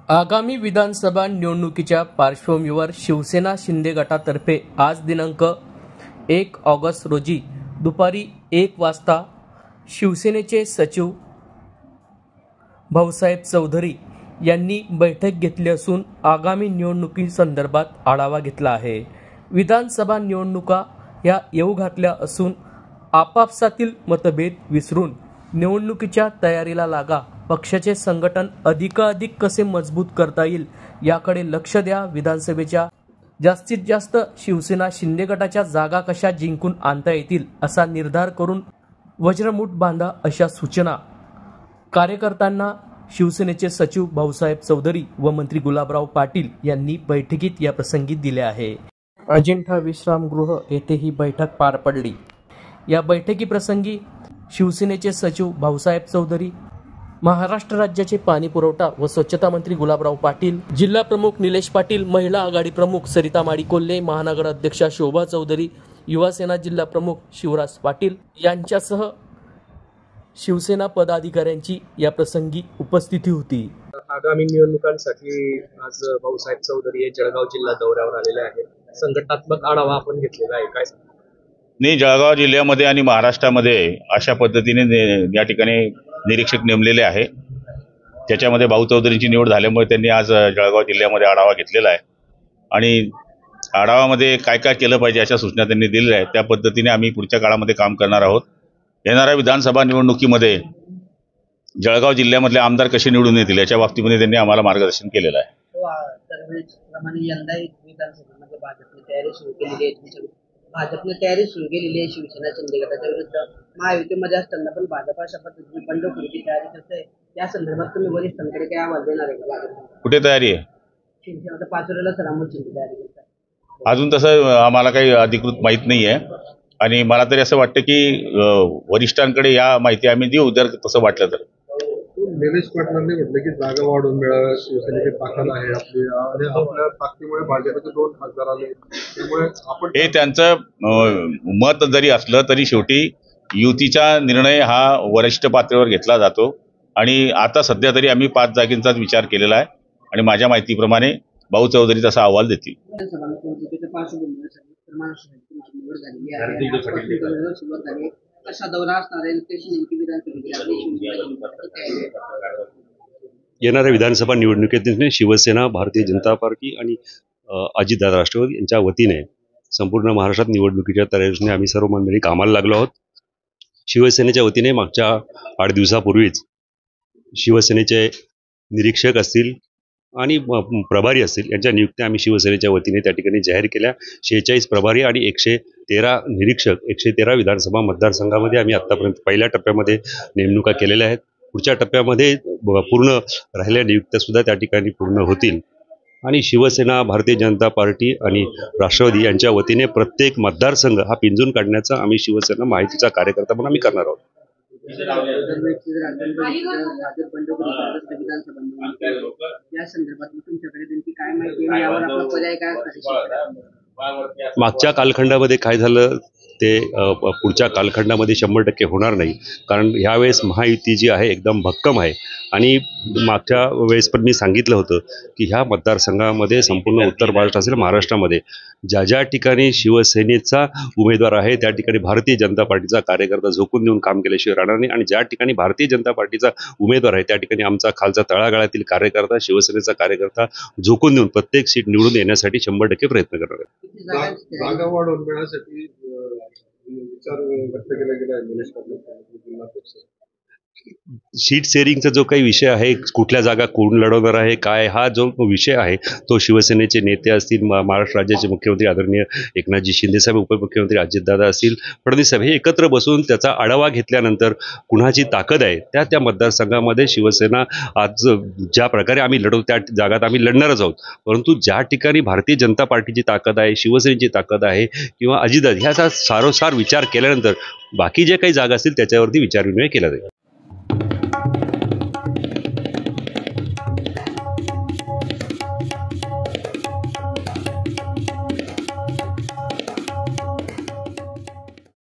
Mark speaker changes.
Speaker 1: आगामी विधानसभा निवडणुकीच्या पार्श्वभूमीवर शिवसेना शिंदे गटातर्फे आज दिनांक 1 ऑगस्ट रोजी दुपारी 1 वाजता शिवसेनेचे सचिव भाऊसाहेब चौधरी यांनी बैठक घेतली असून आगामी निवडणुकीसंदर्भात आढावा घेतला आहे। विधानसभा निवडणुका या येऊ घातल्या असून आपापसातील मतभेद विसरून निवडणुकीच्या तयारीला लागा। पक्षाचे संघटन अधिकाधिक कसे मजबूत करता येईल याकडे लक्ष द्या। विधानसभेच्या जास्तीत जास्त शिवसेना शिंदे गटाच्या जागा कशा जिंकून आणता येतील असा निर्धार करून वज्रमुठ बांधा, अशा सूचना कार्यकर्त्यांना शिवसेनेचे सचिव भाऊसाहेब चौधरी व मंत्री गुलाबराव पाटील यांनी बैठकीत या प्रसंगी दिले आहे। अजिंठा विश्रामगृह येथे ही बैठक पार पडली। या बैठकीप्रसंगी शिवसेनेचे सचिव भाऊसाहेब चौधरी, महाराष्ट्र राज्याचे पाणी पुरवठा व स्वच्छता मंत्री गुलाबराव पाटील, जिल्हा प्रमुख निलेश पाटील, महिला आघाडी प्रमुख सरिता माडी कोल्हे, महानगर अध्यक्षा शोभा चौधरी, युवा सेना जिल्हा प्रमुख शिवराज पाटील यांच्यासह शिवसेना पदाधिकाऱ्यांची या प्रसंगी उपस्थिती होती।
Speaker 2: आगामी निवडणुकांसाठी आज भाऊसाहेब चौधरी हे जळगाव जिल्हा दौऱ्यावर आलेले आहेत। संघटनात्मक आढावा आपण घेतलेला आहे, काय?
Speaker 3: नाही, जळगाव जिल्ह्यामध्ये आणि महाराष्ट्रामध्ये अशा पद्धतीने या ठिकाणी निरीक्षक नेमलेले आहे। त्याच्यामध्ये भाऊ चौधरींची निवड झाल्यामुळे त्यांनी आज जळगाव जिल्ह्यामध्ये आढावा घेतलेला आहे आणि आढावामध्ये काय काय केलं पाहिजे अशा सूचना त्यांनी दिलेल्या आहेत। त्या पद्धतीने आम्ही पुढच्या काळामध्ये काम करणार आहोत। येणाऱ्या विधानसभा निवडणुकीमध्ये जळगाव जिल्ह्यामधले आमदार कसे निवडून येतील याच्या बाबतीमध्ये त्यांनी आम्हाला मार्गदर्शन केलेलं आहे।
Speaker 4: भाजपने तयारी सुरू केलेली आहे शिवसेना शिंदे गटाच्या विरुद्ध। महायुतीमध्ये असताना पण भाजप अशा पद्धतीने बंडखोरीची तयारी करते, या संदर्भात तुम्ही वरिष्ठांकडे काय आवाज देणार आहे का?
Speaker 3: कुठे तयारी आहे?
Speaker 4: शिवसेना पाचोऱ्याला सरामोर्चाची तयारी करत आहे।
Speaker 3: अजून तसं आम्हाला काही अधिकृत माहीत नाही आहे आणि मला तरी असं वाटतं की वरिष्ठांकडे या माहिती आम्ही देऊ जर तसं वाटलं तर।
Speaker 5: निलेश पाटलांनी म्हटलं की जागा वाढवून मिळाव्या, शिवसेनेची ताकद आहे आपली आणि आपल्या ताकदीमुळे भाजपचे 2 खासदार आले, त्यामुळे आपण
Speaker 3: हे त्यांचं मत जरी असलं तरी शेवटी युतीचा निर्णय हा वरिष्ठ पातळीवर घेतला जातो आणि आता सध्या तरी आम्ही 5 जागेंचाच विचार केलेला आहे आणि माझ्या माहितीप्रमाणे भाऊ चौधरी तसा अहवाल देतील।
Speaker 6: येणाऱ्या विधानसभा निवडणुकीत शिवसेना, भारतीय जनता पार्टी आणि अजितदादा राष्ट्रवादी यांच्या वतीने संपूर्ण महाराष्ट्रात निवडणुकीच्या तयारीने आम्ही सर्व मंडळी कामाला लागलो आहोत। शिवसेनेच्या वतीने मागच्या 8 दिवसापूर्वीच शिवसेनेचे निरीक्षक असतील आणि प्रभारी असतील यांच्या नियुक्त्या आम्ही शिवसेनेच्या वतीने त्या ठिकाणी जाहीर केल्या। 46 प्रभारी आणि 113 निरीक्षक 113 विधानसभा मतदारसंघामध्ये आम्ही आत्तापर्यंत पहिल्या टप्प्यामध्ये नेमणुका केलेल्या आहेत। पुढच्या टप्प्यामध्ये पूर्ण राहिलेल्या नियुक्त्यासुद्धा त्या ठिकाणी पूर्ण होतील आणि शिवसेना, भारतीय जनता पार्टी आणि राष्ट्रवादी यांच्या वतीने प्रत्येक मतदारसंघ हा पिंजून काढण्याचा आम्ही शिवसेना माहितीचा कार्यकर्ता म्हणून आम्ही करणार आहोत। मागच्या कालखंडामध्ये काय झालं ते पुढच्या कालखंडामध्ये 100% होणार नाही, कारण ह्यावेळेस महायुती जी आहे एकदम भक्कम आहे आणि मागच्या वेळेस पण मी सांगितलं होतं की ह्या मतदारसंघामध्ये संपूर्ण उत्तर महाराष्ट्र असेल, महाराष्ट्रामध्ये ज्या ज्या ठिकाणी शिवसेनेचा उमेदवार आहे त्या ठिकाणी भारतीय जनता पार्टीचा कार्यकर्ता झोकून देऊन काम केल्याशिवाय राहणार नाही आणि ज्या ठिकाणी भारतीय जनता पार्टीचा उमेदवार आहे त्या ठिकाणी आमचा खालचा तळागाळातील कार्यकर्ता, शिवसेनेचा कार्यकर्ता झोकून देऊन प्रत्येक सीट निवडून येण्यासाठी 100% प्रयत्न करणार आहे।
Speaker 5: जागा वाढवून मिळण्यासाठी विचार व्यक्त केला गेला आहे निलेश पाटील।
Speaker 6: सीट शेअरिंगचा जो काही विषय आहे, कुठल्या जागा कोण लढवणार आहे काय, हा जो विषय आहे तो शिवसेनेचे नेते असतील, महाराष्ट्र राज्याचे मुख्यमंत्री आदरणीय एकनाथजी शिंदेसाहेब, उपमुख्यमंत्री अजितदादा असतील, फडणवीस साहेब हे एकत्र बसून त्याचा आढावा घेतल्यानंतर कुणाची ताकद आहे त्या मतदारसंघामध्ये शिवसेना आज ज्या प्रकारे आम्ही लढवतो त्या जागात आम्ही लढणारच आहोत। परंतु ज्या ठिकाणी भारतीय जनता पार्टीची ताकद आहे, शिवसेनेची ताकद आहे किंवा अजितदादा ह्याचा सारोसार विचार केल्यानंतर बाकी जे काही जागा असतील त्याच्यावरती विचारविनिमय केला जाईल।